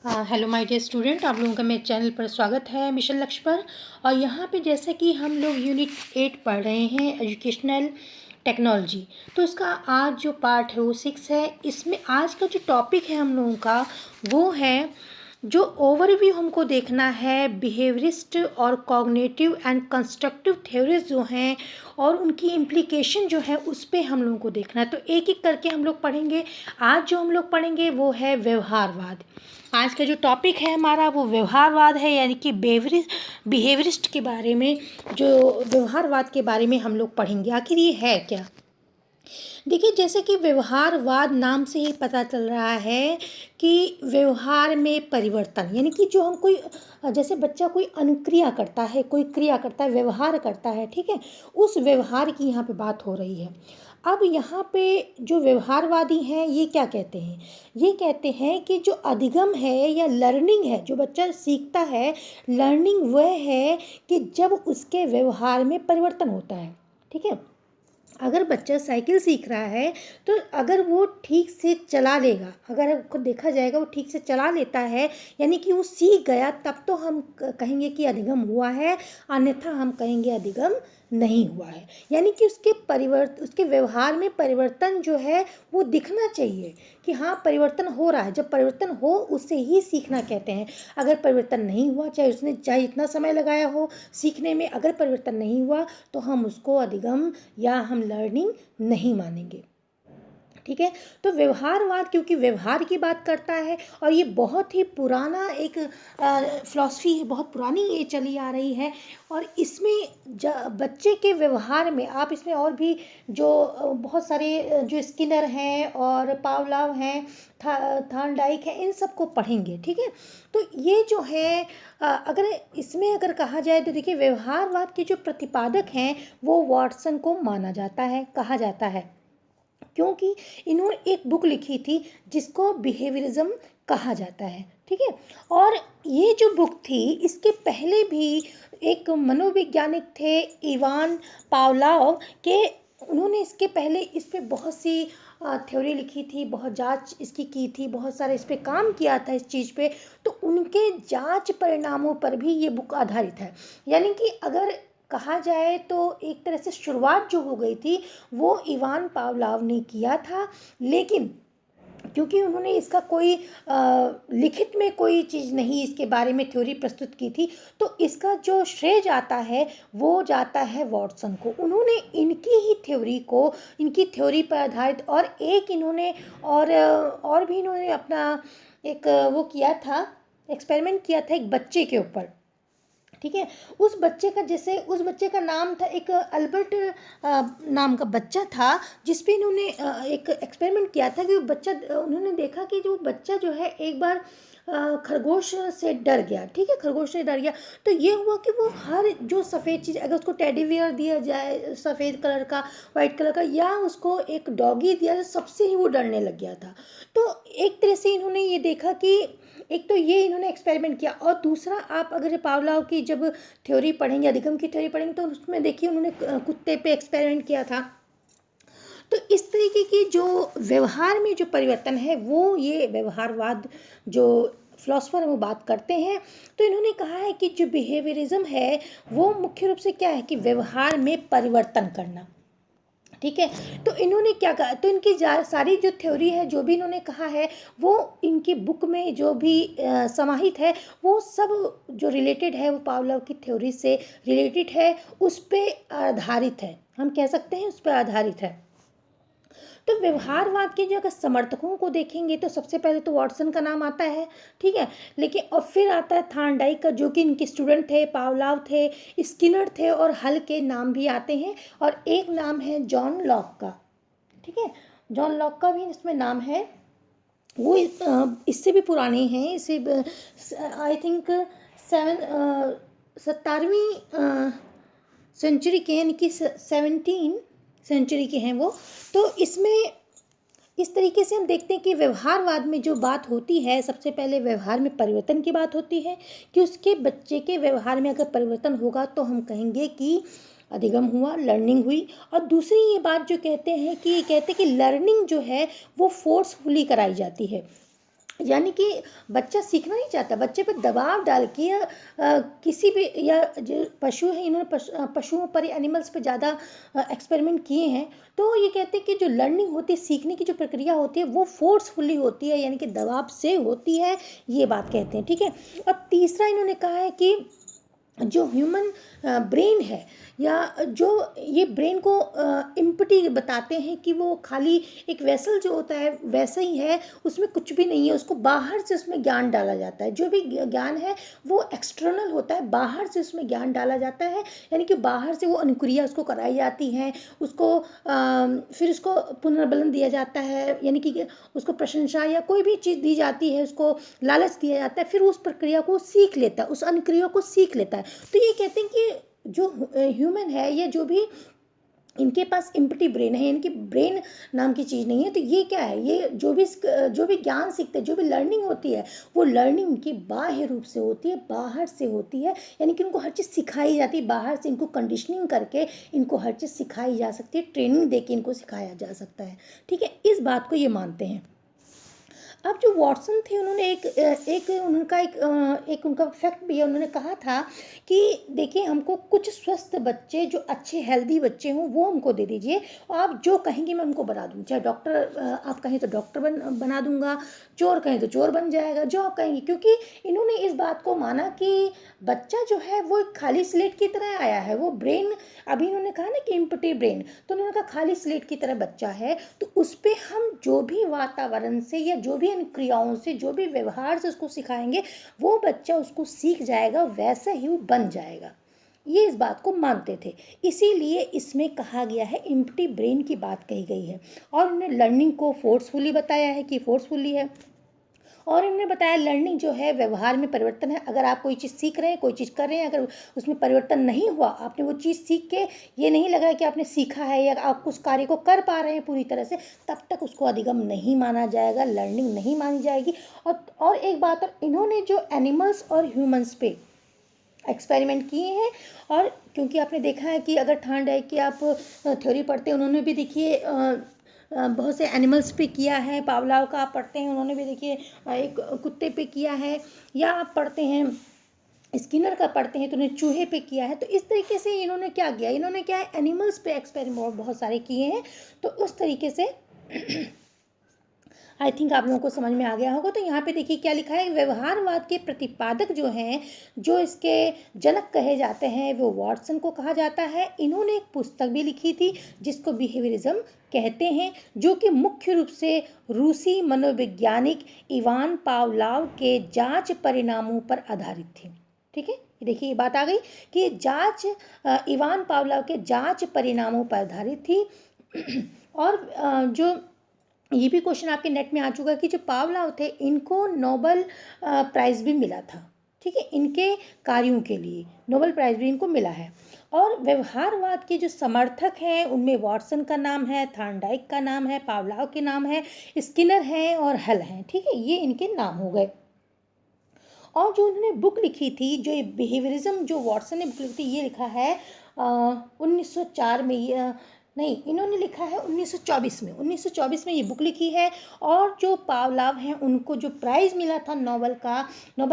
Hello my dear student, आप लोगों का मेरे चैनल पर स्वागत है मिशन लक्ष्य पर। और यहाँ पे जैसे कि हम लोग यूनिट 8 पढ़ रहे हैं एजुकेशनल टेक्नोलॉजी। तो इसका आज जो पार्ट है वो 6 है। इसमें आज का जो टॉपिक है हम लोगों का वो है, जो ओवरव्यू हमको देखना है बिहेवियरिस्ट और कॉग्निटिव एंड कंस्ट्रक्टिव थ्योरीज जो हैं और उनकी इम्प्लीकेशन जो है उस पर हम लोगों को देखना है। तो एक एक करके हम लोग पढ़ेंगे। आज जो हम लोग पढ़ेंगे वो है व्यवहारवाद। आज का जो टॉपिक है हमारा वो व्यवहारवाद है, यानी कि बिहेवियरिस्ट के बारे में, जो व्यवहारवाद के बारे में हम लोग पढ़ेंगे। आखिर ये है क्या? देखिए, जैसे कि व्यवहारवाद नाम से ही पता चल रहा है कि व्यवहार में परिवर्तन, यानी कि जो हम कोई, जैसे बच्चा कोई अनुक्रिया करता है, कोई क्रिया करता है, व्यवहार करता है, ठीक है, उस व्यवहार की यहाँ पे बात हो रही है। अब यहाँ पे जो व्यवहारवादी हैं ये क्या कहते हैं? ये कहते हैं कि जो अधिगम है या लर्निंग है, जो बच्चा सीखता है, लर्निंग वह है कि जब उसके व्यवहार में परिवर्तन होता है। ठीक है, अगर बच्चा साइकिल सीख रहा है तो अगर वो ठीक से चला लेगा, अगर उसको देखा जाएगा वो ठीक से चला लेता है, यानी कि वो सीख गया, तब तो हम कहेंगे कि अधिगम हुआ है, अन्यथा हम कहेंगे अधिगम नहीं हुआ है। यानी कि उसके व्यवहार में परिवर्तन जो है वो दिखना चाहिए कि हाँ परिवर्तन हो रहा है। जब परिवर्तन हो उससे ही सीखना कहते हैं। अगर परिवर्तन नहीं हुआ, चाहे इतना समय लगाया हो सीखने में, अगर परिवर्तन नहीं हुआ तो हम उसको अधिगम या हम लर्निंग नहीं मानेंगे। ठीक है, तो व्यवहारवाद क्योंकि व्यवहार की बात करता है और ये बहुत ही पुराना एक फिलॉसफी है, बहुत पुरानी ये चली आ रही है। और इसमें बच्चे के व्यवहार में आप इसमें और भी जो बहुत सारे जो स्किनर हैं और पावलोव हैं, थॉर्नडाइक है, इन सबको पढ़ेंगे। ठीक है, तो ये जो है अगर इसमें अगर कहा जाए तो देखिए, व्यवहारवाद के जो प्रतिपादक हैं वो वाटसन को माना जाता है, कहा जाता है, क्योंकि इन्होंने एक बुक लिखी थी जिसको बिहेवियरिज्म कहा जाता है। ठीक है, और ये जो बुक थी इसके पहले भी एक मनोवैज्ञानिक थे इवान पावलोव के, उन्होंने इसके पहले इस पे बहुत सी थ्योरी लिखी थी, बहुत जांच इसकी की थी, बहुत सारे इस पे काम किया था इस चीज़ पे। तो उनके जांच परिणामों पर भी ये बुक आधारित है। यानी कि अगर कहा जाए तो एक तरह से शुरुआत जो हो गई थी वो इवान पावलोव ने किया था, लेकिन क्योंकि उन्होंने इसका कोई लिखित में कोई चीज़ नहीं इसके बारे में थ्योरी प्रस्तुत की थी, तो इसका जो श्रेय जाता है वो जाता है वाटसन को। उन्होंने इनकी ही थ्योरी को, इनकी थ्योरी पर आधारित, और एक इन्होंने और भी इन्होंने अपना एक वो किया था, एक्सपेरिमेंट किया था एक बच्चे के ऊपर। ठीक है, उस बच्चे का नाम था, एक अल्बर्ट नाम का बच्चा था, जिस पे इन्होंने एक एक्सपेरिमेंट किया था कि उन्होंने देखा कि जो बच्चा जो है एक बार खरगोश से डर गया। ठीक है, खरगोश से डर गया तो ये हुआ कि वो हर जो सफ़ेद चीज़, अगर उसको टेडी बियर दिया जाए सफ़ेद कलर का, वाइट कलर का, या उसको एक डॉगी दिया जाए, सबसे ही वो डरने लग गया था। तो एक तरह से इन्होंने ये देखा कि एक तो ये इन्होंने एक्सपेरिमेंट किया, और दूसरा आप अगर पावलोव की जब थ्योरी पढ़ेंगे, अधिगम की थ्योरी पढ़ेंगे, तो उसमें देखिए उन्होंने कुत्ते पे एक्सपेरिमेंट किया था। तो इस तरीके की जो व्यवहार में जो परिवर्तन है वो ये व्यवहारवाद जो फिलोसफर है वो बात करते हैं। तो इन्होंने कहा है कि जो बिहेवियरिज्म है वो मुख्य रूप से क्या है कि व्यवहार में परिवर्तन करना। ठीक है, तो इन्होंने क्या कहा, तो इनकी सारी जो थ्योरी है, जो भी इन्होंने कहा है, वो इनकी बुक में जो भी समाहित है, वो सब जो रिलेटेड है वो पावलोव की थ्योरी से रिलेटेड है, उस पर आधारित है, हम कह सकते हैं उस पर आधारित है। तो व्यवहारवाद के जो अगर समर्थकों को देखेंगे तो सबसे पहले तो वाटसन का नाम आता है। ठीक है, लेकिन और फिर आता है थॉर्नडाइक का, जो कि इनके स्टूडेंट थे, पावलोव थे, स्किनर थे, और हल के नाम भी आते हैं, और एक नाम है जॉन लॉक का। ठीक है, जॉन लॉक का भी इसमें नाम है। वो इससे भी पुराने हैं, इससे आई थिंक 17वीं सेंचुरी के, यानी कि 17 सेंचुरी के हैं वो। तो इसमें इस तरीके से हम देखते हैं कि व्यवहारवाद में जो बात होती है, सबसे पहले व्यवहार में परिवर्तन की बात होती है, कि उसके बच्चे के व्यवहार में अगर परिवर्तन होगा तो हम कहेंगे कि अधिगम हुआ, लर्निंग हुई। और दूसरी ये बात जो कहते हैं कि लर्निंग जो है वो फोर्सफुली कराई जाती है। यानी कि बच्चा सीखना नहीं चाहता, बच्चे पर दबाव डाल के या किसी भी, या जो पशु है, इन्होंने पशुओं पर, एनिमल्स पर ज़्यादा एक्सपेरिमेंट किए हैं। तो ये कहते हैं कि जो लर्निंग होती है, सीखने की जो प्रक्रिया होती है, वो फोर्सफुली होती है, यानी कि दबाव से होती है, ये बात कहते हैं। ठीक है। और तीसरा इन्होंने कहा है कि जो ह्यूमन ब्रेन है, या जो ये ब्रेन को इम्पटी बताते हैं कि वो खाली एक वेसल जो होता है वैसा ही है, उसमें कुछ भी नहीं है, उसको बाहर से उसमें ज्ञान डाला जाता है। जो भी ज्ञान है वो एक्सटर्नल होता है, बाहर से उसमें ज्ञान डाला जाता है, यानी कि बाहर से वो अनुक्रिया उसको कराई जाती हैं, उसको फिर उसको पुनर्बलन दिया जाता है, यानी कि उसको प्रशंसा या कोई भी चीज़ दी जाती है, उसको लालच दिया जाता है, फिर उस प्रक्रिया को सीख लेता है, उस अनुक्रिया को सीख लेता है। तो ये कहते हैं कि जो ह्यूमन है, या जो भी इनके पास इम्पटी ब्रेन है, इनकी ब्रेन नाम की चीज़ नहीं है, तो ये क्या है, ये जो भी ज्ञान सीखते हैं, जो भी लर्निंग होती है, वो लर्निंग इनकी बाह्य रूप से होती है, बाहर से होती है, यानी कि उनको हर चीज़ सिखाई जाती है बाहर से, इनको कंडीशनिंग करके इनको हर चीज़ सिखाई जा सकती है, ट्रेनिंग दे के इनको सिखाया जा सकता है। ठीक है, इस बात को ये मानते हैं। अब जो वॉटसन थे, उन्होंने एक उनका फैक्ट भी है, उन्होंने कहा था कि देखिए, हमको कुछ स्वस्थ बच्चे, जो अच्छे हेल्दी बच्चे हों, वो हमको दे दीजिए, और आप जो कहेंगे मैं उनको बना दूँगी। चाहे डॉक्टर आप कहें तो डॉक्टर बना दूँगा, चोर कहें तो चोर बन जाएगा, जो आप कहेंगे। क्योंकि इन्होंने इस बात को माना कि बच्चा जो है वो एक खाली स्लेट की तरह आया है, वो ब्रेन, अभी इन्होंने कहा ना कि इम्पटी ब्रेन, तो उन्होंने कहा खाली स्लेट की तरह बच्चा है, तो उस पर हम जो भी वातावरण से, या जो भी क्रियाओं से, जो भी व्यवहार से उसको सिखाएंगे, वो बच्चा उसको सीख जाएगा, वैसा ही वो बन जाएगा। ये इस बात को मानते थे, इसीलिए इसमें कहा गया है, इम्पटी ब्रेन की बात कही गई है। और उन्होंने लर्निंग को फोर्सफुली बताया है कि फोर्सफुली है, और इन्होंने बताया लर्निंग जो है व्यवहार में परिवर्तन है। अगर आप कोई चीज़ सीख रहे हैं, कोई चीज़ कर रहे हैं, अगर उसमें परिवर्तन नहीं हुआ, आपने वो चीज़ सीख के ये नहीं लगा कि आपने सीखा है, या आप उस कार्य को कर पा रहे हैं पूरी तरह से, तब तक उसको अधिगम नहीं माना जाएगा, लर्निंग नहीं मानी जाएगी। और एक बात, और इन्होंने जो एनिमल्स और ह्यूमन्स पे एक्सपेरिमेंट किए हैं, और क्योंकि आपने देखा है कि अगर ठंड है कि आप थ्योरी पढ़ते हैं, उन्होंने भी देखिए बहुत से एनिमल्स पे किया है, पावलाव का आप पढ़ते हैं, उन्होंने भी देखिए एक कुत्ते पे किया है, या आप पढ़ते हैं स्किनर का पढ़ते हैं तो उन्होंने चूहे पे किया है। तो इस तरीके से इन्होंने क्या किया, इन्होंने क्या है, एनिमल्स पे एक्सपेरिमेंट बहुत सारे किए हैं। तो उस तरीके से आई थिंक आप लोगों को समझ में आ गया होगा। तो यहाँ पे देखिए क्या लिखा है, व्यवहारवाद के प्रतिपादक जो हैं, जो इसके जनक कहे जाते हैं, वो वॉटसन को कहा जाता है। इन्होंने एक पुस्तक भी लिखी थी जिसको बिहेवियरिज्म कहते हैं, जो कि मुख्य रूप से रूसी मनोवैज्ञानिक इवान पावलाव के जांच परिणामों पर आधारित थी। ठीक है, देखिए ये बात आ गई कि जांच इवान पावलाव के जांच परिणामों पर आधारित थी। और जो ये भी क्वेश्चन आपके नेट में आ चुका है कि जो पावलाव थे, इनको नोबेल प्राइज़ भी मिला था। ठीक है, इनके कार्यों के लिए नोबेल प्राइज़ भी इनको मिला है। और व्यवहारवाद के जो समर्थक हैं, उनमें वॉटसन का नाम है, थॉर्नडाइक का नाम है, पावलाव के नाम है, स्किनर हैं और हल हैं। ठीक है, ये इनके नाम हो गए। और जो उन्होंने बुक लिखी थी, जो बिहेवियरिज्म, जो वॉटसन ने बुक लिखी थी, ये लिखा है 1904 में, ये नहीं, इन्होंने लिखा है 1924 में ये बुक लिखी है। और जो पावलाव हैं, उनको जो प्राइज़ मिला था नोबेल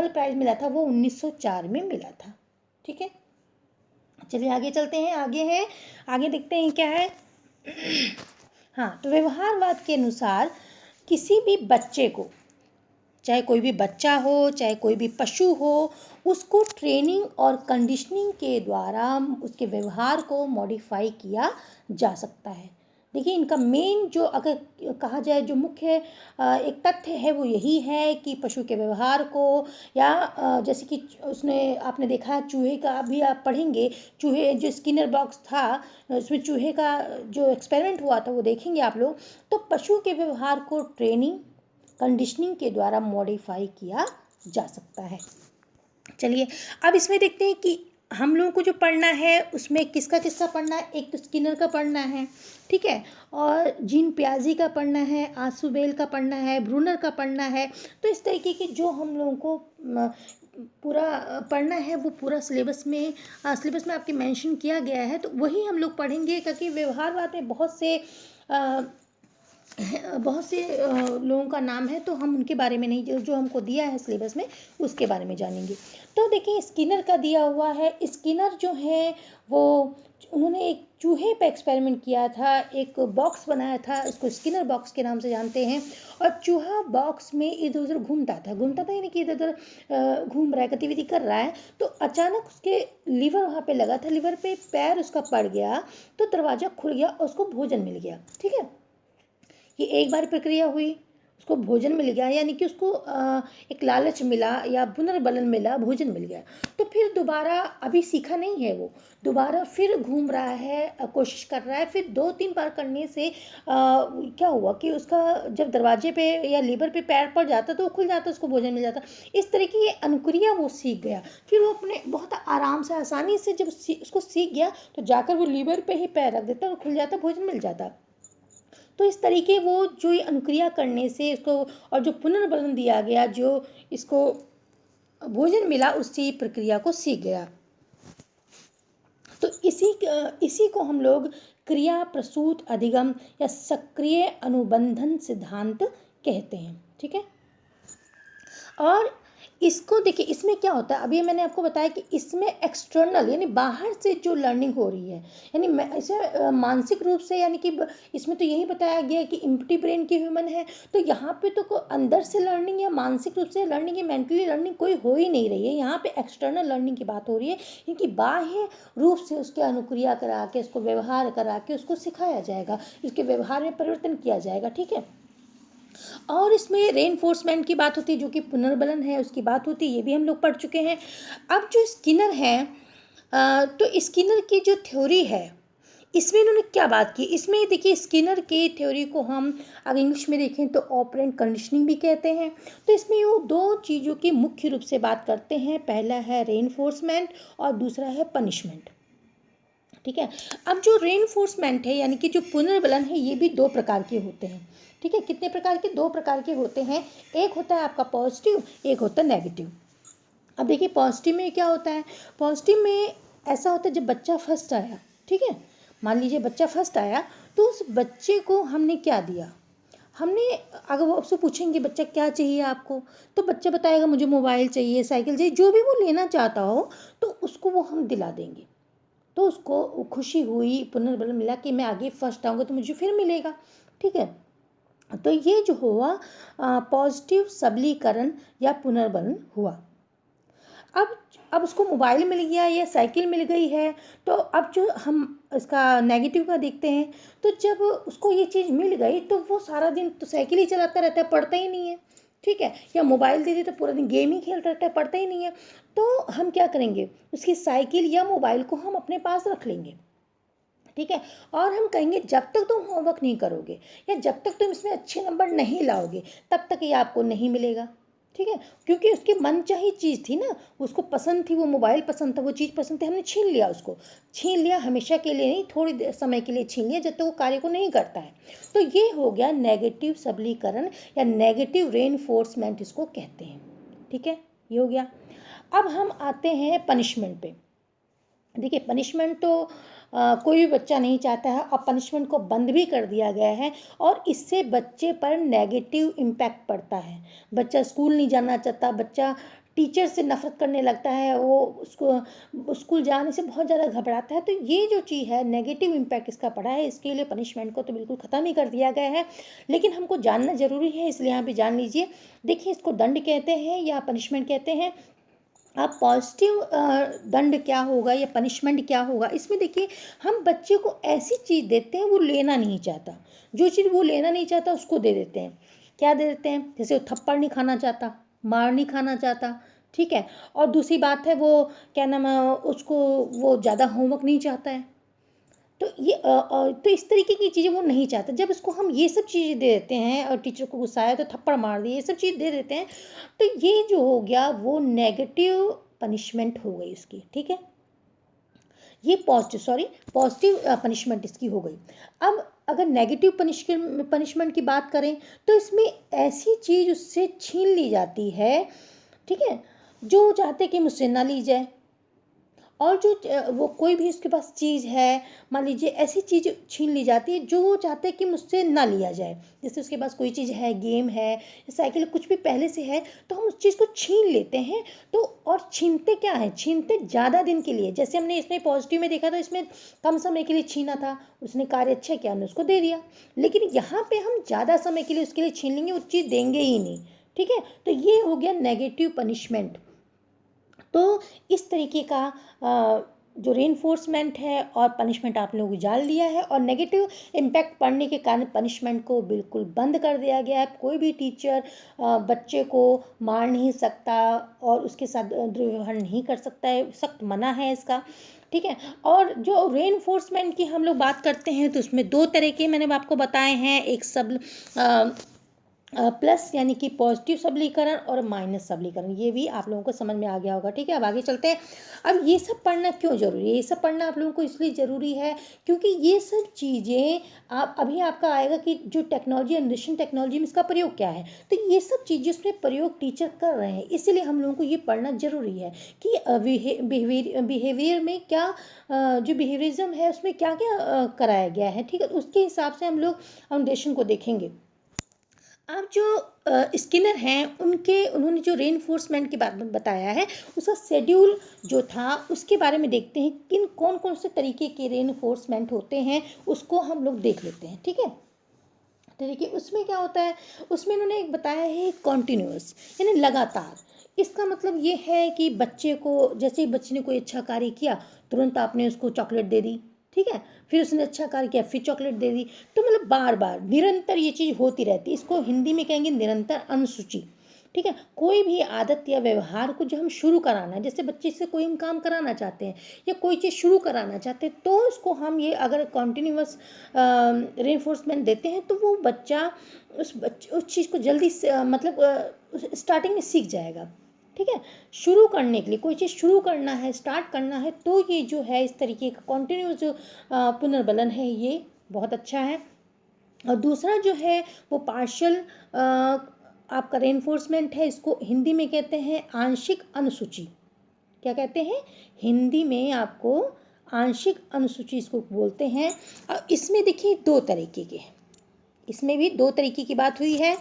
प्राइज़ मिला था, वो 1904 में मिला था। ठीक है, चलिए आगे चलते हैं। आगे देखते हैं क्या है। हाँ, तो व्यवहारवाद के अनुसार किसी भी बच्चे को, चाहे कोई भी बच्चा हो, चाहे कोई भी पशु हो, उसको ट्रेनिंग और कंडीशनिंग के द्वारा उसके व्यवहार को मॉडिफाई किया जा सकता है। देखिए, इनका मेन जो, अगर कहा जाए, जो मुख्य एक तथ्य है, वो यही है कि पशु के व्यवहार को, या जैसे कि उसने, आपने देखा चूहे का भी आप पढ़ेंगे, चूहे जो स्किनर बॉक्स था, उसमें चूहे का जो एक्सपेरिमेंट हुआ था वो देखेंगे आप लोग। तो पशु के व्यवहार को ट्रेनिंग कंडीशनिंग के द्वारा मॉडिफाई किया जा सकता है। चलिए अब इसमें देखते हैं कि हम लोगों को जो पढ़ना है उसमें किसका किसका पढ़ना है। एक तो स्किनर का पढ़ना है, ठीक है, और जीन पियाजी का पढ़ना है, आसुबेल का पढ़ना है, ब्रूनर का पढ़ना है। तो इस तरीके की जो हम लोगों को पूरा पढ़ना है, वो पूरा सिलेबस में आपके मेंशन किया गया है। तो वही हम लोग पढ़ेंगे, क्योंकि व्यवहारवाद में बहुत से बहुत से लोगों का नाम है, तो हम उनके बारे में नहीं, जो जो हमको दिया है सिलेबस में उसके बारे में जानेंगे। तो देखिए स्किनर का दिया हुआ है। स्किनर जो है वो, उन्होंने एक चूहे पे एक्सपेरिमेंट किया था, एक बॉक्स बनाया था, उसको स्किनर बॉक्स के नाम से जानते हैं। और चूहा बॉक्स में इधर उधर घूमता था यानी कि इधर उधर घूम रहा है, गतिविधि कर रहा है। तो अचानक उसके लीवर वहाँ पे लगा था, लीवर पे पैर उसका पड़ गया, तो दरवाज़ा खुल गया और उसको भोजन मिल गया। ठीक है, ये एक बार प्रक्रिया हुई, उसको भोजन मिल गया, यानी कि उसको एक लालच मिला या पुनर्बलन मिला, भोजन मिल गया। तो फिर दोबारा, अभी सीखा नहीं है वो, दोबारा फिर घूम रहा है, कोशिश कर रहा है। फिर 2-3 बार करने से क्या हुआ कि उसका जब दरवाजे पे या लीवर पे पैर पड़ जाता तो वो खुल जाता, उसको भोजन मिल जाता। इस तरह की ये अनुक्रिया वो सीख गया। फिर वो अपने बहुत आराम से, आसानी से जब उसको सीख गया, तो जाकर वो लीवर पे ही पैर रख देता और खुल जाता, भोजन मिल जाता। तो इस तरीके वो जो ये अनुक्रिया करने से इसको, और जो पुनर्बलन दिया गया, जो इसको भोजन मिला, उसी प्रक्रिया को सीख गया। तो इसी को हम लोग क्रिया प्रसूत अधिगम या सक्रिय अनुबंधन सिद्धांत कहते हैं। ठीक है, और इसको देखिए, इसमें क्या होता है, अभी मैंने आपको बताया कि इसमें एक्सटर्नल यानी बाहर से जो लर्निंग हो रही है, यानी इसे मानसिक रूप से, यानी कि इसमें तो यही बताया गया है कि इम्प्टी ब्रेन की ह्यूमन है। तो यहाँ पे तो अंदर से लर्निंग या मानसिक रूप से लर्निंग या मेंटली लर्निंग कोई हो ही नहीं रही है। यहाँ पे एक्सटर्नल लर्निंग की बात हो रही है, क्योंकि बाह्य रूप से उसके अनुक्रिया करा के, उसको व्यवहार करा के उसको सिखाया जाएगा, इसके व्यवहार में परिवर्तन किया जाएगा। ठीक है, और इसमें रेनफोर्समेंट की बात होती है, जो कि पुनर्बलन है, उसकी बात होती है, ये भी हम लोग पढ़ चुके हैं। अब जो स्किनर है, तो स्किनर की जो थ्योरी है, इसमें इन्होंने क्या बात की, इसमें देखिए स्किनर की थ्योरी को हम अगर इंग्लिश में देखें तो ऑपरेंट कंडीशनिंग भी कहते हैं। तो इसमें वो दो चीज़ों की मुख्य रूप से बात करते हैं, पहला है रेनफोर्समेंट और दूसरा है पनिशमेंट। ठीक है, अब जो रेनफोर्समेंट है यानी कि जो पुनर्बलन है, ये भी दो प्रकार के होते हैं। ठीक है, कितने प्रकार के, दो प्रकार के होते हैं। एक होता है आपका पॉजिटिव, एक होता है नेगेटिव। अब देखिए पॉजिटिव में क्या होता है, पॉजिटिव में ऐसा होता है जब बच्चा फर्स्ट आया, ठीक है, मान लीजिए बच्चा फर्स्ट आया, तो उस बच्चे को हमने क्या दिया, हमने, अगर वो आपसे पूछेंगे बच्चा क्या चाहिए आपको, तो बच्चा बताएगा मुझे मोबाइल चाहिए, साइकिल चाहिए, जो भी वो लेना चाहता हो, तो उसको वो हम दिला देंगे। तो उसको खुशी हुई, पुनर्बल मिला कि मैं आगे फर्स्ट आऊँगा तो मुझे फिर मिलेगा। ठीक है, तो ये जो हुआ पॉजिटिव सबलीकरण या पुनर्बलन हुआ। अब अब उसको मोबाइल मिल गया या साइकिल मिल गई है, तो अब जो हम इसका नेगेटिव का देखते हैं, तो जब उसको ये चीज़ मिल गई तो वो सारा दिन तो साइकिल ही चलाता रहता है, पढ़ता ही नहीं है। ठीक है, या मोबाइल दे दी तो पूरा दिन गेम ही खेलता रहता है, पढ़ता ही नहीं है। तो हम क्या करेंगे, उसकी साइकिल या मोबाइल को हम अपने पास रख लेंगे। ठीक है, और हम कहेंगे जब तक तुम होमवर्क नहीं करोगे या जब तक तुम इसमें अच्छे नंबर नहीं लाओगे, तब तक ये आपको नहीं मिलेगा। ठीक है, क्योंकि उसकी मनचाही चीज़ थी ना, उसको पसंद थी, वो मोबाइल पसंद था, वो चीज़ पसंद थी, हमने छीन लिया उसको। छीन लिया, हमेशा के लिए नहीं, थोड़ी समय के लिए छीन लिया, जब तक वो कार्य को नहीं करता है। तो ये हो गया नेगेटिव सबलीकरण या नेगेटिव रेनफोर्समेंट, इसको कहते हैं। ठीक है, ये हो गया। अब हम आते हैं पनिशमेंट पे। देखिए पनिशमेंट तो कोई भी बच्चा नहीं चाहता है, और पनिशमेंट को बंद भी कर दिया गया है, और इससे बच्चे पर नेगेटिव इम्पैक्ट पड़ता है। बच्चा स्कूल नहीं जाना चाहता, बच्चा टीचर से नफरत करने लगता है, वो उसको स्कूल जाने से बहुत ज़्यादा घबराता है। तो ये जो चीज़ है, नेगेटिव इम्पैक्ट इसका पड़ा है, इसके लिए पनिशमेंट को तो बिल्कुल ख़त्म ही कर दिया गया है। लेकिन हमको जानना ज़रूरी है, इसलिए यहाँ पे जान लीजिए। देखिए इसको दंड कहते हैं या पनिशमेंट कहते हैं। अब पॉजिटिव दंड क्या होगा या पनिशमेंट क्या होगा, इसमें देखिए हम बच्चे को ऐसी चीज़ देते हैं वो लेना नहीं चाहता, जो चीज़ वो लेना नहीं चाहता उसको दे देते हैं। क्या दे देते हैं, जैसे वो थप्पड़ नहीं खाना चाहता, मार नहीं खाना चाहता। ठीक है, और दूसरी बात है, वो क्या नाम है, उसको वो ज़्यादा होमवर्क नहीं चाहता है। तो ये तो इस तरीके की चीज़ें वो नहीं चाहता। जब इसको हम ये सब चीज़ें दे देते हैं, और टीचर को गुस्सा आया तो थप्पड़ मार दिए, ये सब चीज़ दे देते हैं, तो ये जो हो गया वो नेगेटिव पनिशमेंट हो गई उसकी। ठीक है, ये पॉजिटिव पनिशमेंट इसकी हो गई। अब अगर नेगेटिव पनिशमेंट की बात करें, तो इसमें ऐसी चीज़ उससे छीन ली जाती है, ठीक है, जो चाहते कि मुझसे ना ली जाए, और जो वो कोई भी उसके पास चीज़ है, मान लीजिए ऐसी चीज़ छीन ली जाती है जो वो चाहते हैं कि मुझसे ना लिया जाए। जैसे उसके पास कोई चीज़ है, गेम है, साइकिल, कुछ भी पहले से है, तो हम उस चीज़ को छीन लेते हैं। तो और छीनते क्या है, छीनते ज़्यादा दिन के लिए। जैसे हमने इसमें पॉजिटिव में देखा, तो इसमें कम समय के लिए छीना था, उसने कार्य अच्छा किया, हमने उसको दे दिया। लेकिन यहाँ पे हम ज़्यादा समय के लिए उसके लिए छीन लेंगे, वो चीज़ देंगे ही नहीं। ठीक है, तो ये हो गया नेगेटिव पनिशमेंट। तो इस तरीके का जो रेनफोर्समेंट है और पनिशमेंट आप लोगों को जान लिया है, और नेगेटिव इम्पैक्ट पड़ने के कारण पनिशमेंट को बिल्कुल बंद कर दिया गया है। कोई भी टीचर बच्चे को मार नहीं सकता और उसके साथ दुर्व्यवहार नहीं कर सकता है, सख्त मना है इसका। ठीक है, और जो रेनफोर्समेंट की हम लोग बात करते हैं, तो उसमें दो तरह के मैंने आपको बताए हैं, एक सब प्लस यानी कि पॉजिटिव सबलीकरण और माइनस सबलीकरण। ये भी आप लोगों को समझ में आ गया होगा। ठीक है, अब आगे चलते हैं। अब ये सब पढ़ना क्यों ज़रूरी है? ये सब पढ़ना आप लोगों को इसलिए ज़रूरी है क्योंकि ये सब चीज़ें आप अभी आपका आएगा कि जो टेक्नोलॉजी, जनरेशन टेक्नोलॉजी में इसका प्रयोग क्या है, तो ये सब चीज़ें उसमें प्रयोग टीचर कर रहे हैं, इसीलिए हम लोगों को ये पढ़ना ज़रूरी है कि बिहेवियर में क्या, जो बिहेवियरिज्म है उसमें क्या क्या कराया गया है। ठीक है, उसके हिसाब से हम लोग फाउंडेशन को देखेंगे। अब जो स्किनर हैं, उन्होंने जो रेनफोर्समेंट के बारे में बताया है, उसका शेड्यूल जो था उसके बारे में देखते हैं, किन कौन कौन से तरीके के रेनफोर्समेंट होते हैं, उसको हम लोग देख लेते हैं। ठीक है, तो देखिए उसमें क्या होता है, उसमें इन्होंने एक बताया है कॉन्टिन्यूअस, यानी लगातार। इसका मतलब ये है कि बच्चे को, जैसे ही बच्चे ने कोई अच्छा कार्य किया, तुरंत आपने उसको चॉकलेट दे दी। ठीक है, फिर उसने अच्छा कार्य किया, फिर चॉकलेट दे दी। तो मतलब बार बार निरंतर ये चीज़ होती रहती है। इसको हिंदी में कहेंगे निरंतर अनुसूची। ठीक है, कोई भी आदत या व्यवहार को जो हम शुरू कराना है, जैसे बच्चे से कोई हम काम कराना चाहते हैं या कोई चीज़ शुरू कराना चाहते हैं, तो उसको हम ये अगर कॉन्टिन्यूअस रेनफोर्समेंट देते हैं, तो वो बच्चा उस चीज़ को जल्दी से मतलब स्टार्टिंग में सीख जाएगा। ठीक है, शुरू करने के लिए कोई चीज़ शुरू करना है, स्टार्ट करना है, तो ये जो है इस तरीके का कॉन्टिन्यूअस जो पुनर्बलन है, ये बहुत अच्छा है। और दूसरा जो है वो पार्शियल आपका रेनफोर्समेंट है, इसको हिंदी में कहते हैं आंशिक अनुसूची। क्या कहते हैं? हिंदी में आपको आंशिक अनुसूची इसको बोलते हैं। और इसमें देखिए दो तरीके के, इसमें भी दो तरीके की बात हुई है।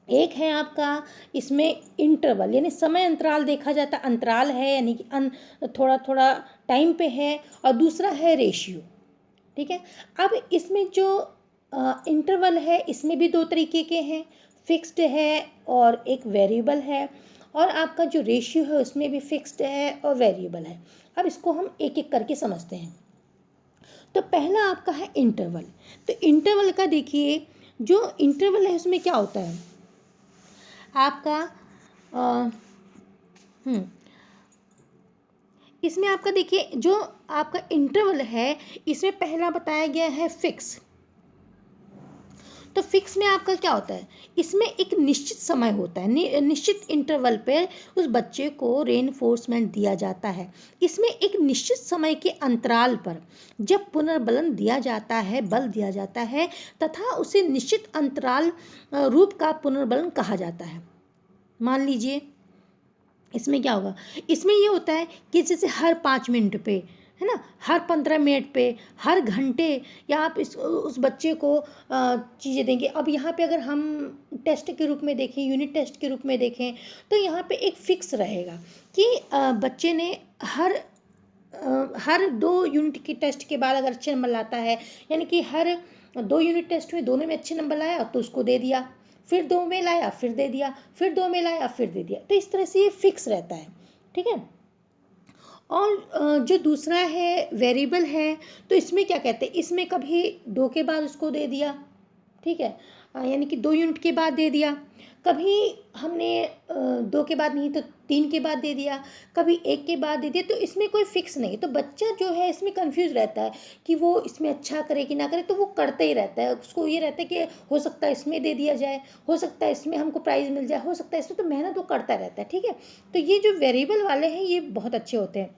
एक है आपका इसमें इंटरवल, यानी समय अंतराल देखा जाता, अंतराल है यानी कि थोड़ा थोड़ा टाइम पे है, और दूसरा है रेशियो। ठीक है, अब इसमें जो इंटरवल है, इसमें भी दो तरीके के हैं, फिक्स्ड है और एक वेरिएबल है, और आपका जो रेशियो है उसमें भी फिक्स्ड है और वेरिएबल है। अब इसको हम एक एक करके समझते हैं। तो पहला आपका है इंटरवल। तो इंटरवल का देखिए, जो इंटरवल है उसमें क्या होता है आपका इसमें आपका देखिए जो आपका इंटरवल है, इसमें पहला बताया गया है फिक्स। तो फिक्स में आपका क्या होता है, इसमें एक निश्चित समय होता है, निश्चित इंटरवल पे उस बच्चे को रेनफोर्समेंट दिया जाता है। इसमें एक निश्चित समय के अंतराल पर जब पुनर्बलन दिया जाता है, बल दिया जाता है, तथा उसे निश्चित अंतराल रूप का पुनर्बलन कहा जाता है। मान लीजिए इसमें क्या होगा, इसमें ये होता है कि जैसे हर 5 मिनट पे, है ना, हर 15 मिनट पे, हर घंटे, या आप उस बच्चे को चीज़ें देंगे। अब यहाँ पे अगर हम टेस्ट के रूप में देखें, यूनिट टेस्ट के रूप में देखें, तो यहाँ पे एक फिक्स रहेगा कि बच्चे ने हर 2 यूनिट के टेस्ट के बाद अगर अच्छे नंबर लाता है, यानी कि हर 2 यूनिट टेस्ट में दोनों में अच्छे नंबर लाया तो उसको दे दिया, फिर 2 में लाया फिर दे दिया, फिर 2 में लाया फिर दे दिया। तो इस तरह से ये फिक्स रहता है। ठीक है, और जो दूसरा है वेरिएबल है, तो इसमें क्या कहते हैं, इसमें कभी 2 के बाद उसको दे दिया। ठीक है, यानी कि 2 यूनिट के बाद दे दिया, कभी हमने 2 के बाद नहीं तो 3 के बाद दे दिया, कभी 1 के बाद दे दिया। तो इसमें कोई फिक्स नहीं, तो बच्चा जो है इसमें कंफ्यूज रहता है कि वो इसमें अच्छा करे कि ना करे, तो वो करते ही रहता है। उसको ये रहता है कि हो सकता है इसमें दे दिया जाए, हो सकता है इसमें हमको प्राइज़ मिल जाए, हो सकता है इसमें, तो मेहनत वो करता रहता है। ठीक है, तो ये जो वेरिएबल वाले हैं ये बहुत अच्छे होते हैं।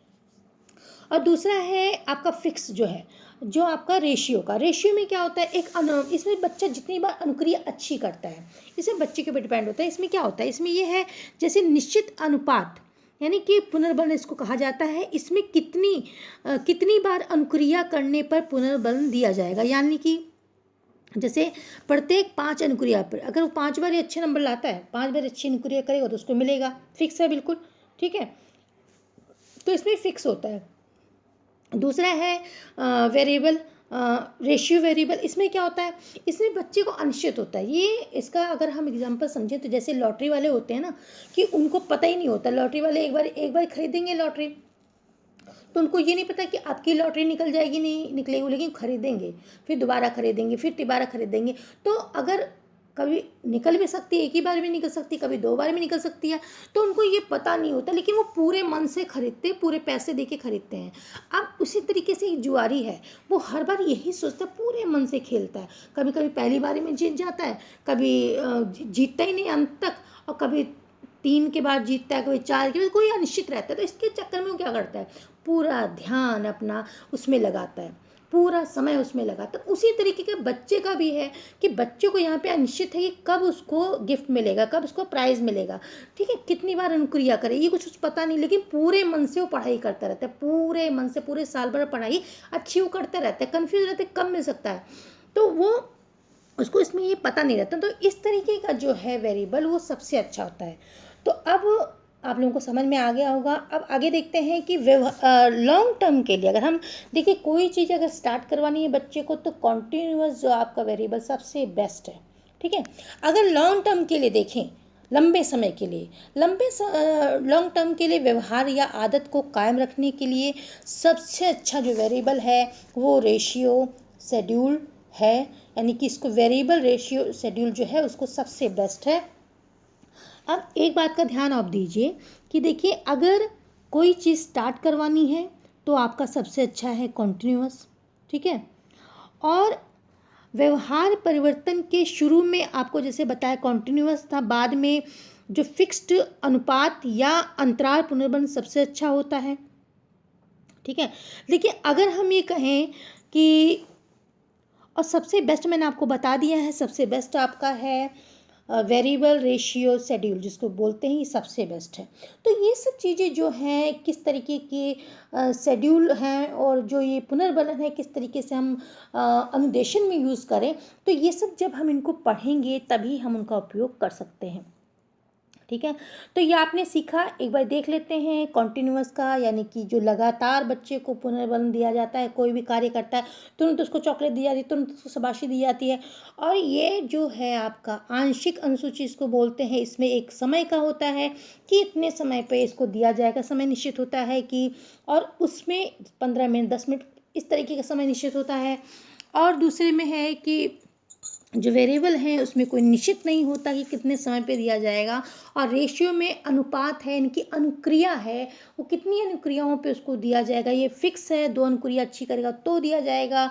और दूसरा है आपका फिक्स जो है, जो आपका रेशियो में क्या होता है, इसमें बच्चा जितनी बार अनुक्रिया अच्छी करता है, इसमें बच्चे के ऊपर डिपेंड होता है। इसमें क्या होता है, इसमें ये है जैसे निश्चित अनुपात, यानी कि पुनर्बलन इसको कहा जाता है। इसमें कितनी बार अनुक्रिया करने पर पुनर्बलन दिया जाएगा, यानी कि जैसे प्रत्येक 5 अनुक्रिया पर अगर वो 5 बार अच्छे नंबर लाता है, 5 बार अच्छी अनुक्रिया करेगा तो उसको मिलेगा, फिक्स है बिल्कुल, ठीक है। तो इसमें फिक्स होता है। दूसरा है वेरिएबल, रेशियो वेरिएबल। इसमें क्या होता है, इसमें बच्चे को अनिश्चित होता है। ये इसका अगर हम एग्जांपल समझें तो जैसे लॉटरी वाले होते हैं ना, कि उनको पता ही नहीं होता, लॉटरी वाले एक बार खरीदेंगे लॉटरी, तो उनको ये नहीं पता कि आपकी लॉटरी निकल जाएगी नहीं निकलेगी, लेकिन खरीदेंगे, फिर दोबारा खरीदेंगे, फिर तिबारा खरीदेंगे। तो अगर कभी निकल भी सकती है, एक ही बार भी निकल सकती है, कभी 2 बार भी निकल सकती है, तो उनको ये पता नहीं होता, लेकिन वो पूरे मन से खरीदते, पूरे पैसे दे के खरीदते हैं। अब उसी तरीके से एक जुआरी है, वो हर बार यही सोचता है, पूरे मन से खेलता है, कभी कभी पहली बारी में जीत जाता है, कभी जीतता ही नहीं अंत तक, और कभी 3 के बाद जीतता है, कभी 4 के बाद, कोई अनिश्चित रहता है। तो इसके चक्कर में वो क्या करता है, पूरा ध्यान अपना उसमें लगाता है, पूरा समय उसमें लगाता है। उसी तरीके के बच्चे का भी है कि बच्चे को यहाँ पे अनिश्चित है कि कब उसको गिफ्ट मिलेगा, कब उसको प्राइज़ मिलेगा, ठीक है, कितनी बार अनुक्रिया करे, ये कुछ पता नहीं, लेकिन पूरे मन से वो पढ़ाई करता रहता है, पूरे मन से पूरे साल भर पढ़ाई अच्छी वो करता रहता है, कन्फ्यूज रहता है कब मिल सकता है, तो वो उसको इसमें ये पता नहीं रहता। तो इस तरीके का जो है वेरिएबल वो सबसे अच्छा होता है। तो अब आप लोगों को समझ में आ गया होगा। अब आगे देखते हैं कि लॉन्ग टर्म के लिए अगर हम देखिए कोई चीज़ अगर स्टार्ट करवानी है बच्चे को, तो कॉन्टिन्यूअस जो आपका वेरिएबल सबसे बेस्ट है, ठीक है। अगर लॉन्ग टर्म के लिए देखें, लंबे समय के लिए, लॉन्ग टर्म के लिए व्यवहार या आदत को कायम रखने के लिए सबसे अच्छा जो वेरिएबल है वो रेशियो शेड्यूल है, यानी कि इसको वेरिएबल रेशियो शेड्यूल जो है उसको सबसे बेस्ट है। अब एक बात का ध्यान आप दीजिए कि देखिए अगर कोई चीज़ स्टार्ट करवानी है तो आपका सबसे अच्छा है कॉन्टिन्यूअस, ठीक है। और व्यवहार परिवर्तन के शुरू में आपको जैसे बताया कॉन्टिन्यूअस था, बाद में जो फिक्स्ड अनुपात या अंतराल पुनर्बन सबसे अच्छा होता है, ठीक है। लेकिन अगर हम ये कहें कि और सबसे बेस्ट मैंने आपको बता दिया है, सबसे बेस्ट आपका है वेरिएबल रेशियो शेड्यूल, जिसको बोलते हैं, ये सबसे बेस्ट है। तो ये सब चीज़ें जो हैं किस तरीके की शेड्यूल हैं और जो ये पुनर्बलन है किस तरीके से हम अनुदेशन में यूज़ करें, तो ये सब जब हम इनको पढ़ेंगे तभी हम उनका उपयोग कर सकते हैं, ठीक है। तो ये आपने सीखा, एक बार देख लेते हैं कॉन्टिन्यूअस का, यानी कि जो लगातार बच्चे को पुनर्बलन दिया जाता है, कोई भी कार्य करता है तुरंत उसको चॉकलेट दी जाती है, तुरंत उसको शाबाशी दी जाती है। और ये जो है आपका आंशिक अनुसूची इसको बोलते हैं, इसमें एक समय का होता है कि इतने समय पे इसको दिया जाएगा, समय निश्चित होता है कि, और उसमें 15 मिनट 10 मिनट इस तरीके का समय निश्चित होता है। और दूसरे में है कि जो वेरिएबल है उसमें कोई निश्चित नहीं होता कि कितने समय पे दिया जाएगा। और रेशियो में अनुपात है, इनकी अनुक्रिया है, वो कितनी अनुक्रियाओं पे उसको दिया जाएगा ये फिक्स है, 2 अनुक्रिया अच्छी करेगा तो दिया जाएगा,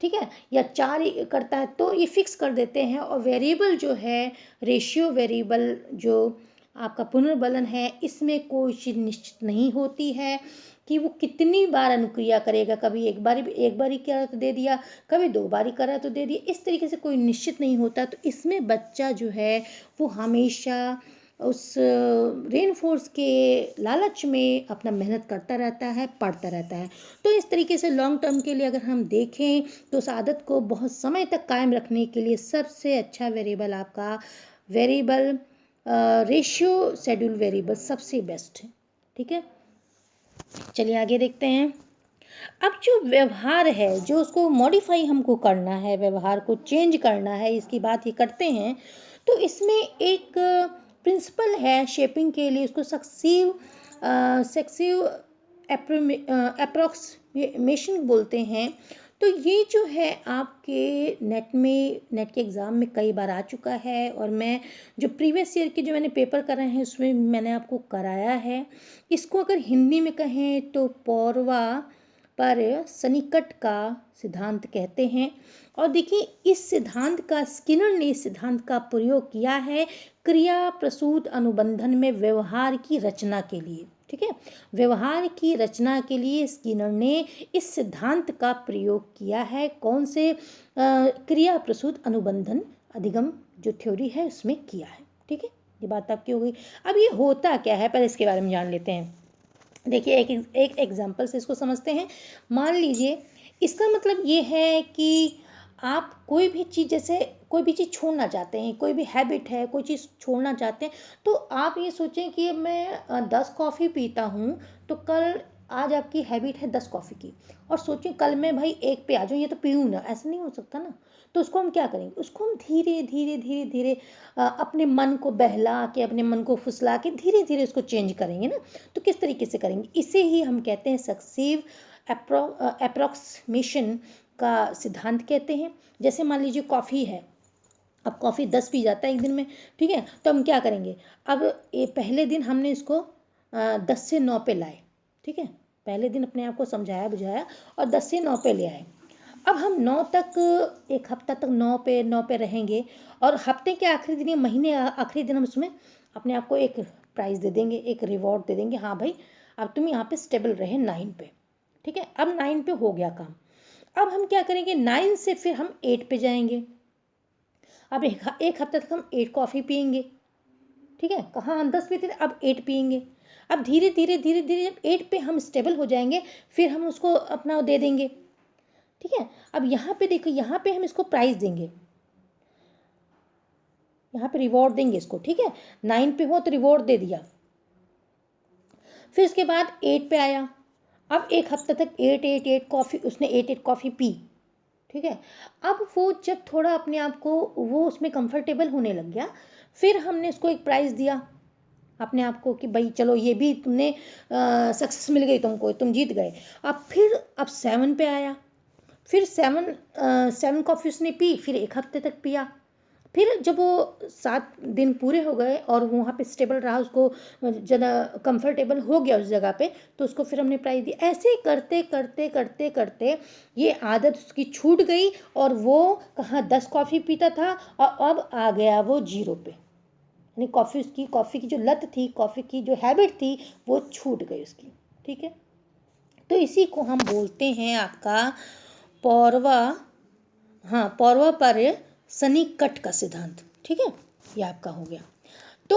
ठीक है, या 4 करता है तो ये फिक्स कर देते हैं। और वेरिएबल जो है रेशियो वेरिएबल जो आपका पुनर्बलन है, इसमें कोई चीज़ निश्चित नहीं होती है कि वो कितनी बार अनुक्रिया करेगा, कभी एक बार ही करा तो दे दिया, कभी 2 बार ही करा तो दे दिया, इस तरीके से कोई निश्चित नहीं होता। तो इसमें बच्चा जो है वो हमेशा उस रेनफोर्स के लालच में अपना मेहनत करता रहता है, पढ़ता रहता है। तो इस तरीके से लॉन्ग टर्म के लिए अगर हम देखें तो उस आदत को बहुत समय तक कायम रखने के लिए सबसे अच्छा वेरिएबल आपका वेरिएबल रेशियो शेड्यूल वेरिएबल सबसे बेस्ट है, ठीक है। चलिए आगे देखते हैं। अब जो व्यवहार है, जो उसको मॉडिफाई हमको करना है, व्यवहार को चेंज करना है, इसकी बात ही करते हैं। तो इसमें एक प्रिंसिपल है शेपिंग के लिए, उसको सक्सेसिव अप्रोक्सीमेशन बोलते हैं। तो ये जो है आपके नेट के एग्ज़ाम में कई बार आ चुका है, और मैं जो प्रीवियस ईयर के जो मैंने पेपर कराए हैं उसमें मैंने आपको कराया है। इसको अगर हिंदी में कहें तो पौरवा पर सन्निकट का सिद्धांत कहते हैं। और देखिए इस सिद्धांत का, स्किनर ने इस सिद्धांत का प्रयोग किया है क्रिया प्रसूत अनुबंधन में व्यवहार की रचना के लिए, ठीक है। व्यवहार की रचना के लिए स्किनर ने इस सिद्धांत का प्रयोग किया है, कौन से क्रिया प्रसूत अनुबंधन अधिगम जो थ्योरी है उसमें किया है, ठीक है। ये बात आपकी हो गई। अब ये होता क्या है, पहले इसके बारे में जान लेते हैं। देखिए एक एग्जांपल से इसको समझते हैं। मान लीजिए इसका मतलब ये है कि आप कोई भी चीज़, जैसे कोई भी चीज़ छोड़ना चाहते हैं, कोई भी हैबिट है, कोई चीज़ छोड़ना चाहते हैं, तो आप ये सोचें कि मैं 10 कॉफ़ी पीता हूँ, तो कल आज आपकी हैबिट है 10 कॉफ़ी की, और सोचें कल मैं भाई 1 पे आ जाऊँ, ये तो पीऊँ ना, ऐसा नहीं हो सकता ना। तो उसको हम क्या करेंगे, उसको हम धीरे धीरे धीरे धीरे अपने मन को बहला के, अपने मन को फुसला के धीरे धीरे उसको चेंज करेंगे ना। तो किस तरीके से करेंगे, इसे ही हम कहते हैं सक्सेसिव अप्रॉक्सीमेशन का सिद्धांत कहते हैं। जैसे मान लीजिए कॉफ़ी है, अब कॉफ़ी 10 पी जाता है एक दिन में, ठीक है, तो हम क्या करेंगे, अब ये पहले दिन हमने इसको 10 से 9 पे लाए, ठीक है, पहले दिन अपने आप को समझाया बुझाया और 10 से 9 पे ले आए। अब हम 9 तक, एक हफ्ता तक 9 पे रहेंगे, और हफ्ते के आखिरी दिन या महीने आखिरी दिन हम उसमें अपने आप को एक प्राइज़ दे देंगे, एक रिवॉर्ड दे देंगे, हाँ भाई अब तुम यहाँ पे स्टेबल रहे 9 पे, ठीक है। अब 9 पे हो गया काम। अब हम क्या करेंगे, 9 से फिर हम 8 पे जाएंगे। अब एक हफ्ते तक हम 8 कॉफ़ी पियेंगे, ठीक है, कहाँ हम 10 पीते थे, अब 8 पियेंगे। अब धीरे धीरे धीरे धीरे जब 8 पे हम स्टेबल हो जाएंगे, फिर हम उसको अपना दे देंगे, ठीक है। अब यहाँ पे देखो, यहाँ पे हम इसको प्राइस देंगे, यहाँ पे रिवॉर्ड देंगे इसको, ठीक है। 9 पे हो तो रिवॉर्ड दे दिया, फिर उसके बाद 8 पे आया। अब एक हफ्ते तक 8 कॉफ़ी, उसने 8 कॉफ़ी पी, ठीक है। अब वो जब थोड़ा अपने आप को वो उसमें कंफर्टेबल होने लग गया, फिर हमने उसको एक प्राइज़ दिया अपने आप को कि भाई चलो ये भी तुमने सक्सेस मिल गई तुमको, तुम जीत गए। अब 7 पे आया, फिर 7 कॉफ़ी उसने पी, फिर एक हफ्ते तक पिया। फिर जब वो 7 दिन पूरे हो गए और वो वहाँ पे स्टेबल रहा, उसको ज़्यादा कंफर्टेबल हो गया उस जगह पे, तो उसको फिर हमने प्राइज़ दी। ऐसे ही करते करते करते करते ये आदत उसकी छूट गई, और वो कहाँ 10 कॉफ़ी पीता था और अब आ गया वो 0 पे, यानी कॉफ़ी की जो लत थी, कॉफ़ी की जो हैबिट थी, वो छूट गई उसकी, ठीक है। तो इसी को हम बोलते हैं आपका पौरवा, हाँ, पौरवा पर सन्निकट का सिद्धांत, ठीक है, ये आपका हो गया। तो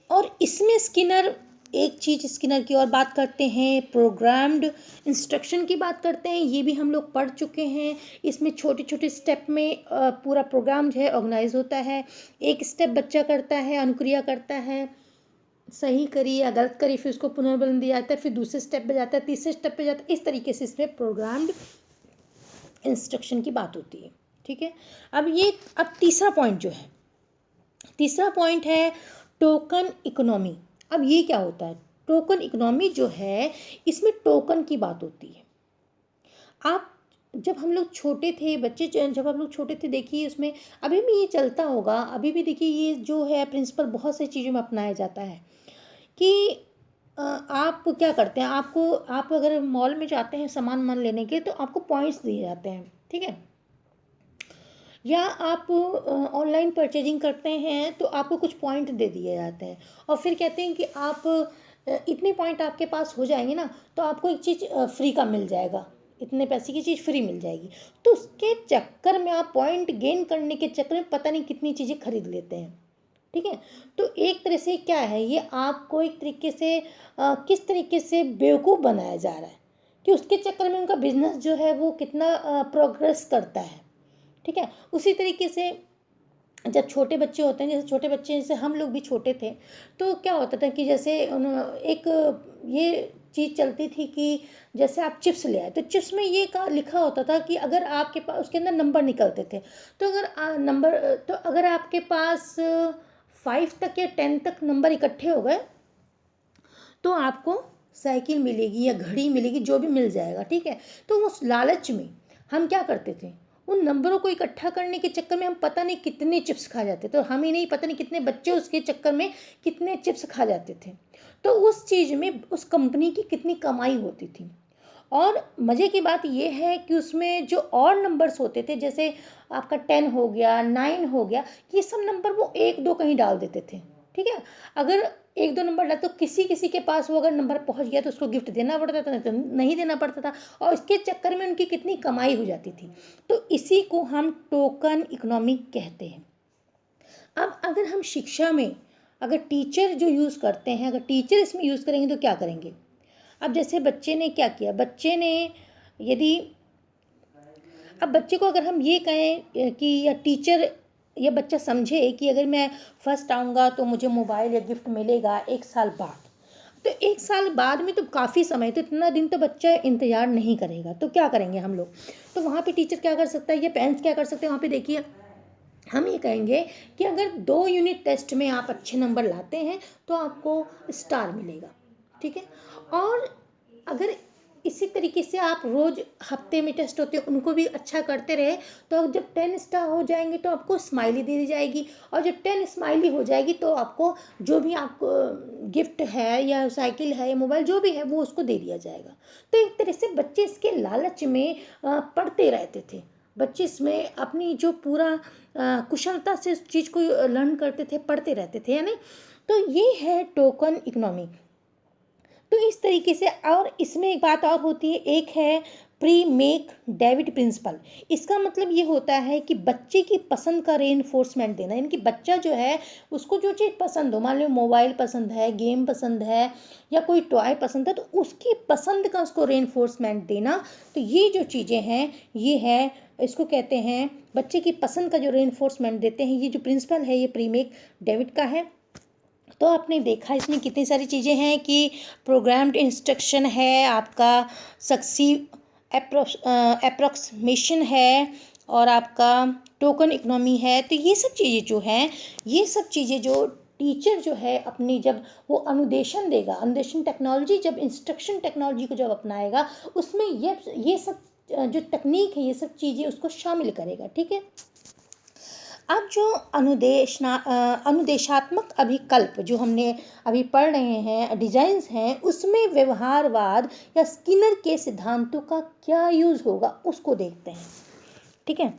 और इसमें स्किनर, एक चीज़ स्किनर की और बात करते हैं, प्रोग्राम्ड इंस्ट्रक्शन की बात करते हैं, ये भी हम लोग पढ़ चुके हैं। इसमें छोटे छोटे स्टेप में पूरा प्रोग्राम जो है ऑर्गेनाइज होता है। एक स्टेप बच्चा करता है, अनुक्रिया करता है, सही करी या गलत करी, फिर उसको पुनर्बलन दिया जाता है, फिर दूसरे स्टेप पे जाता है, तीसरे स्टेप पे जाता है, इस तरीके से इसमें प्रोग्राम्ड इंस्ट्रक्शन की बात होती है, ठीक है। अब तीसरा पॉइंट जो है, तीसरा पॉइंट है टोकन इकोनॉमी। अब ये क्या होता है, टोकन इकोनॉमी जो है, इसमें टोकन की बात होती है। आप जब हम लोग छोटे थे, बच्चे जब हम लोग छोटे थे, देखिए उसमें अभी भी ये चलता होगा, अभी भी देखिए ये जो है प्रिंसिपल बहुत सी चीज़ों में अपनाया जाता है कि आप क्या करते हैं, आप अगर मॉल में जाते हैं सामान लेने के, तो आपको पॉइंट्स दिए जाते हैं, ठीक है। या आप ऑनलाइन परचेजिंग करते हैं तो आपको कुछ पॉइंट दे दिए जाते हैं, और फिर कहते हैं कि आप इतने पॉइंट आपके पास हो जाएंगे ना, तो आपको एक चीज़ फ्री का मिल जाएगा, इतने पैसे की चीज़ फ्री मिल जाएगी। तो उसके चक्कर में आप पॉइंट गेन करने के चक्कर में पता नहीं कितनी चीज़ें खरीद लेते हैं, ठीक है। तो एक तरह से क्या है, ये आपको एक तरीके से किस तरीके से बेवकूफ़ बनाया जा रहा है कि उसके चक्कर में उनका बिजनेस जो है वो कितना प्रोग्रेस करता है, ठीक है। उसी तरीके से जब छोटे बच्चे होते हैं, जैसे छोटे बच्चे, जैसे हम लोग भी छोटे थे, तो क्या होता था कि जैसे एक ये चीज़ चलती थी कि जैसे आप चिप्स ले आए, तो चिप्स में ये का लिखा होता था कि अगर आपके पास, उसके अंदर नंबर निकलते थे, तो अगर आपके पास 5 तक या 10 तक नंबर इकट्ठे हो गए, तो आपको साइकिल मिलेगी या घड़ी मिलेगी, जो भी मिल जाएगा, ठीक है। तो उस लालच में हम क्या करते थे, उन नंबरों को इकट्ठा करने के चक्कर में हम पता नहीं कितने चिप्स खा जाते थे, तो हम ही नहीं, पता नहीं कितने बच्चे उसके चक्कर में कितने चिप्स खा जाते थे। तो उस चीज़ में उस कंपनी की कितनी कमाई होती थी। और मज़े की बात यह है कि उसमें जो और नंबर्स होते थे, जैसे आपका 10 हो गया, 9 हो गया, ये सब नंबर वो 1-2 कहीं डाल देते थे, ठीक है। अगर 1-2 नंबर डाल, तो किसी किसी के पास वो अगर नंबर पहुंच गया तो उसको गिफ्ट देना पड़ता था, नहीं तो नहीं देना पड़ता था, और इसके चक्कर में उनकी कितनी कमाई हो जाती थी। तो इसी को हम टोकन इकोनॉमी कहते हैं। अब अगर हम शिक्षा में अगर टीचर जो यूज़ करते हैं, अगर टीचर इसमें यूज़ करेंगे तो क्या करेंगे। अब जैसे बच्चे ने क्या किया, बच्चे ने यदि अब बच्चे को अगर हम ये कहें कि या टीचर या बच्चा समझे कि अगर मैं फर्स्ट आऊँगा तो मुझे मोबाइल या गिफ्ट मिलेगा 1 साल बाद, तो 1 साल बाद में तो काफ़ी समय, तो इतना दिन तो बच्चा इंतज़ार नहीं करेगा। तो क्या करेंगे हम लोग, तो वहाँ पे टीचर क्या कर सकता है या पेरेंट्स क्या कर सकते हैं, वहाँ पे देखिए हम ये कहेंगे कि अगर 2 यूनिट टेस्ट में आप अच्छे नंबर लाते हैं तो आपको स्टार मिलेगा, ठीक है। और अगर इसी तरीके से आप रोज़ हफ्ते में टेस्ट होते हैं उनको भी अच्छा करते रहे, तो जब 10 स्टार हो जाएंगे तो आपको स्माइली दे दी जाएगी, और जब 10 स्माइली हो जाएगी तो आपको जो भी आपको गिफ्ट है या साइकिल है या मोबाइल जो भी है वो उसको दे दिया जाएगा। तो एक तरह से बच्चे इसके लालच में पढ़ते रहते थे, बच्चे इसमें अपनी जो पूरा कुशलता से उस चीज़ को लर्न करते थे, पढ़ते रहते थे, है ना। तो ये है टोकन इकोनॉमी। तो इस तरीके से, और इसमें एक बात और होती है, एक है प्री मेक डेविड प्रिंसिपल। इसका मतलब ये होता है कि बच्चे की पसंद का रीइंफोर्समेंट देना, यानी कि बच्चा जो है उसको जो चीज़ पसंद हो, मान लो मोबाइल पसंद है, गेम पसंद है या कोई टॉय पसंद है, तो उसकी पसंद का उसको रीइंफोर्समेंट देना। तो ये जो चीज़ें हैं ये है, इसको कहते हैं बच्चे की पसंद का जो रीइंफोर्समेंट देते हैं, ये जो प्रिंसिपल है ये प्री मेक डेविड का है। तो आपने देखा इसमें कितनी सारी चीज़ें हैं कि प्रोग्राम्ड इंस्ट्रक्शन है, आपका सक्सीव अप्रोक्सीमेशन है, और आपका टोकन इकोनॉमी है। तो ये सब चीज़ें जो हैं, ये सब चीज़ें जो टीचर जो है अपनी जब वो अनुदेशन देगा, अनुदेशन टेक्नोलॉजी, जब इंस्ट्रक्शन टेक्नोलॉजी को जब अपनाएगा, उसमें ये सब जो तकनीक है, ये सब चीज़ें उसको शामिल करेगा, ठीक है। अब जो अनुदेशात्मक अभिकल्प जो हमने अभी पढ़ रहे हैं, डिजाइन्स हैं, उसमें व्यवहारवाद या स्किनर के सिद्धांतों का क्या यूज़ होगा उसको देखते हैं, ठीक है।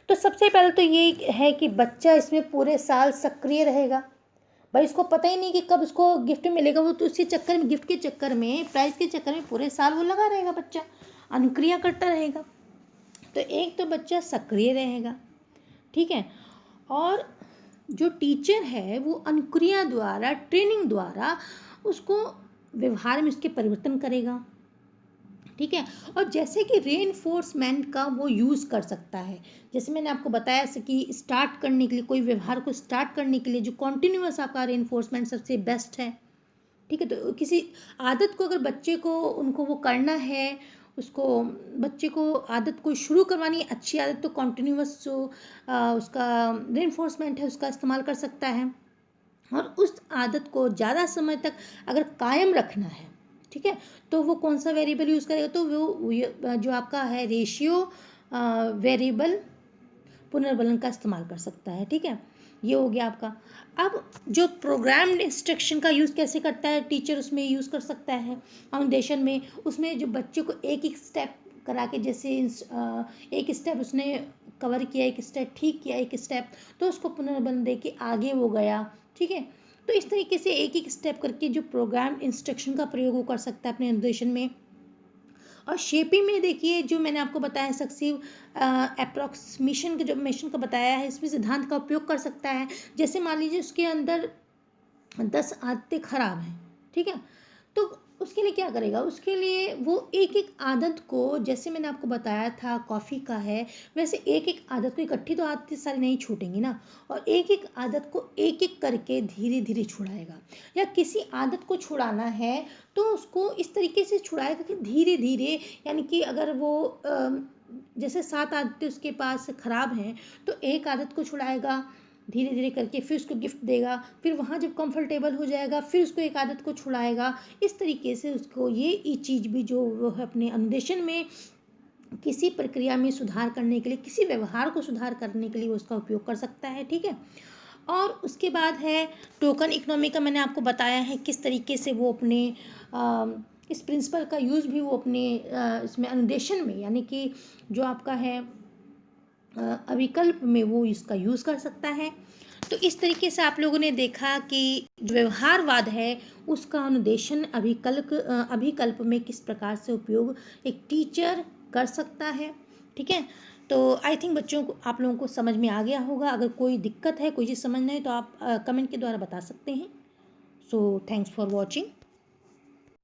तो सबसे पहले तो ये है कि बच्चा इसमें पूरे साल सक्रिय रहेगा। भाई इसको पता ही नहीं कि कब उसको गिफ्ट मिलेगा, वो तो उसी चक्कर में, गिफ्ट के चक्कर में, प्राइज के चक्कर में पूरे साल वो लगा रहेगा, बच्चा अनुक्रिया करता रहेगा। तो एक तो बच्चा सक्रिय रहेगा, ठीक है। और जो टीचर है वो अनुक्रिया द्वारा, ट्रेनिंग द्वारा उसको व्यवहार में उसके परिवर्तन करेगा, ठीक है। और जैसे कि रीइंफोर्समेंट का वो यूज़ कर सकता है, जैसे मैंने आपको बताया कि स्टार्ट करने के लिए, कोई व्यवहार को स्टार्ट करने के लिए जो कॉन्टिन्यूअस आपका रीइंफोर्समेंट सबसे बेस्ट है, ठीक है। तो किसी आदत को अगर बच्चे को उनको वो करना है, उसको बच्चे को आदत को शुरू करवानी है, अच्छी आदत, तो कॉन्टिन्यूअस जो उसका रीइंफोर्समेंट है उसका इस्तेमाल कर सकता है। और उस आदत को ज़्यादा समय तक अगर कायम रखना है, ठीक है, तो वो कौन सा वेरिएबल यूज़ करेगा, तो वो जो आपका है रेशियो वेरिएबल पुनर्बलन का इस्तेमाल कर सकता है, ठीक है। ये हो गया आपका। अब जो प्रोग्राम्ड इंस्ट्रक्शन का यूज़ कैसे करता है टीचर, उसमें यूज़ कर सकता है फाउंडेशन में, उसमें जो बच्चे को एक एक स्टेप करा के, जैसे एक स्टेप उसने कवर किया, एक स्टेप ठीक किया, एक स्टेप, तो उसको पुनर्बलन दे के आगे वो गया, ठीक है। तो इस तरीके से एक एक स्टेप करके जो प्रोग्राम इंस्ट्रक्शन का प्रयोग वो कर सकता है अपने निर्देशन में। और शेपिंग में देखिए, जो मैंने आपको बताया सक्सीव अप्रॉक्सीमेशन का, जो मेशन का बताया है, इसमें सिद्धांत का उपयोग कर सकता है। जैसे मान लीजिए उसके अंदर 10 आदतें खराब हैं, ठीक है, तो उसके लिए क्या करेगा, उसके लिए वो एक एक आदत को, जैसे मैंने आपको बताया था कॉफ़ी का है, वैसे एक एक आदत को, इकट्ठी तो आदतें सारी नहीं छूटेंगी ना, और एक एक आदत को एक एक करके धीरे धीरे छुड़ाएगा। या किसी आदत को छुड़ाना है तो उसको इस तरीके से छुड़ाएगा कि धीरे धीरे, यानी कि अगर वो जैसे 7 आदतें उसके पास ख़राब हैं, तो एक आदत को छुड़ाएगा धीरे धीरे करके, फिर उसको गिफ्ट देगा, फिर वहाँ जब कंफर्टेबल हो जाएगा फिर उसको एक आदत को छुड़ाएगा। इस तरीके से उसको ये चीज़ भी जो वो है अपने अनुदेशन में किसी प्रक्रिया में सुधार करने के लिए, किसी व्यवहार को सुधार करने के लिए वो उसका उपयोग कर सकता है, ठीक है। और उसके बाद है टोकन इकोनॉमी का, मैंने आपको बताया है किस तरीके से वो अपने इस प्रिंसिपल का यूज़ भी वो अपने इसमें अनुदेशन में, यानी कि जो आपका है अविकल्प में वो इसका यूज़ कर सकता है। तो इस तरीके से आप लोगों ने देखा कि जो व्यवहारवाद है उसका अनुदेशन अभिकल्प में किस प्रकार से उपयोग एक टीचर कर सकता है, ठीक है। तो आई थिंक बच्चों को, आप लोगों को समझ में आ गया होगा। अगर कोई दिक्कत है, कोई चीज़ समझ नहीं, तो आप कमेंट के द्वारा बता सकते हैं। So thanks for watching.